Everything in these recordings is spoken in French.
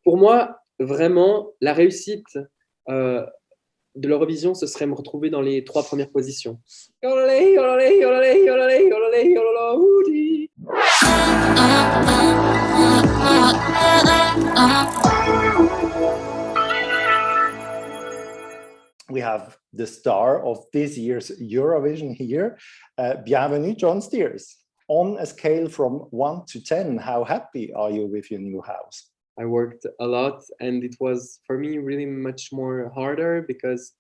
Pour moi, vraiment, la réussite de l'Eurovision, ce serait me retrouver dans les 3 premières positions. Yodelay, yodelay, yodelay, yodelay, yodelay, yodela, woody. We have the star of this year's Eurovision here. Bienvenue, John Steers. On a scale from 1 to 10, how happy are you with your new house? I worked a lot, and it was for me really much more harder because,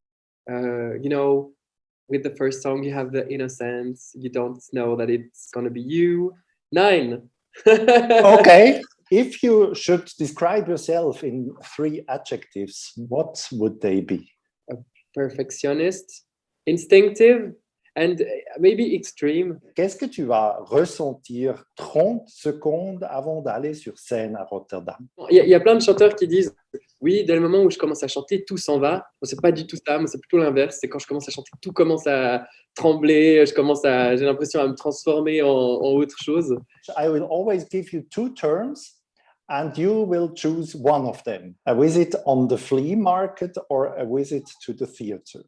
with the first song you have the innocence. You don't know that it's gonna be you. 9. Okay. If you should describe yourself in 3 adjectives, what would they be? A perfectionist, instinctive, and maybe extreme. Qu'est-ce que tu vas ressentir 30 secondes avant d'aller sur scène à Rotterdam? Il y a plein de chanteurs qui disent oui, dès le moment où je commence à chanter, tout s'en va. Moi, c'est pas du tout ça, moi, c'est plutôt l'inverse. C'est quand je commence à chanter, tout commence à trembler, j'ai l'impression à me transformer en autre chose. I will always give you 2 terms and you will choose one of them. A visit on the flea market or a visit to the theater?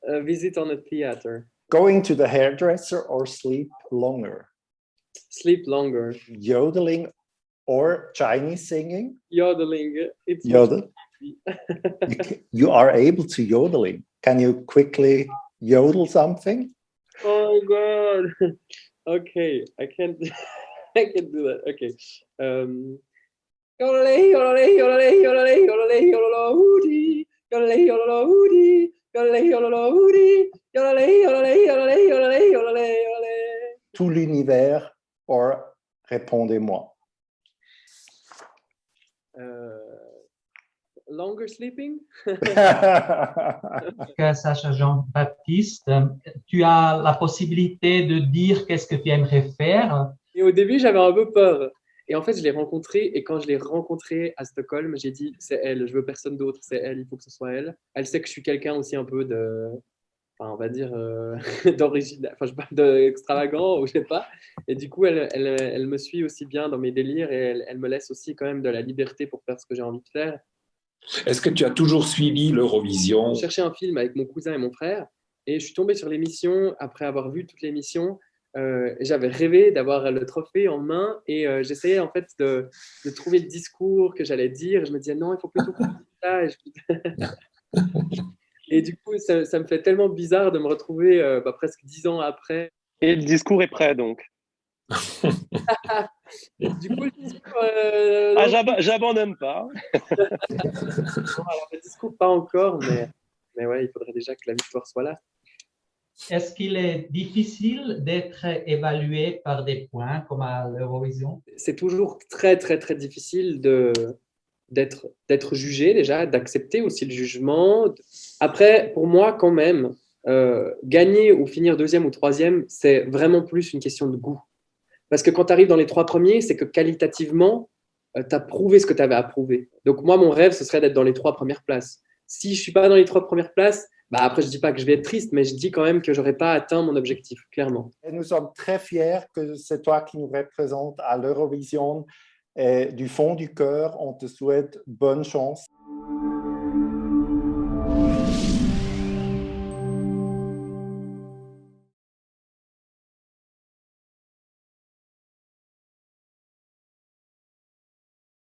A visit on a theater. Going to the hairdresser or sleep longer? Sleep longer. Yodeling or Chinese singing? Yodeling. It's Yodel. You are able to yodeling. Can you quickly yodel something? Oh God. Okay, I can't. I can't do that. Okay. Yodelay, yodelay, yodelay, yodelay, yodelay, yodelay, woody. Yodelay, yodelay, woody. Yodelay, yodelay, woody. Yodelay, yodelay, yodelay, yodelay, yodelay, yodelay. Tout l'univers or répondez-moi. Longer sleeping. Sacha Jean-Baptiste, tu as la possibilité de dire qu'est-ce que tu aimerais faire. Et au début, j'avais un peu peur. Et en fait, je l'ai rencontrée. Et quand je l'ai rencontrée à Stockholm, j'ai dit, c'est elle. Je veux personne d'autre. C'est elle. Il faut que ce soit elle. Elle sait que je suis quelqu'un aussi un peu on va dire, d'original. Enfin, je parle d'extravagant ou je sais pas. Et du coup, elle me suit aussi bien dans mes délires et elle me laisse aussi quand même de la liberté pour faire ce que j'ai envie de faire. Est-ce que tu as toujours suivi l'Eurovision? Je cherchais un film avec mon cousin et mon frère et je suis tombé sur l'émission après avoir vu toute l'émission. J'avais rêvé d'avoir le trophée en main et j'essayais en fait de trouver le discours que j'allais dire. Je me disais non, il faut plutôt ça. Et du coup, ça me fait tellement bizarre de me retrouver presque 10 ans après. Et le discours est prêt donc. Du coup, le discours. J'abandonne pas. Alors, le discours, pas encore, mais ouais, il faudrait déjà que la victoire soit là. Est-ce qu'il est difficile d'être évalué par des points comme à l'Eurovision? C'est toujours très, très, très difficile d'être jugé déjà, d'accepter aussi le jugement. Après, pour moi, quand même, gagner ou finir 2e ou 3e, c'est vraiment plus une question de goût. Parce que quand tu arrives dans les 3 premiers, c'est que qualitativement, tu as prouvé ce que tu avais à prouver. Donc moi, mon rêve, ce serait d'être dans les 3 premières places. Si je ne suis pas dans les 3 premières places, après, je ne dis pas que je vais être triste, mais je dis quand même que je n'aurai pas atteint mon objectif, clairement. Et nous sommes très fiers que c'est toi qui nous représente à l'Eurovision. Et du fond du cœur, on te souhaite bonne chance.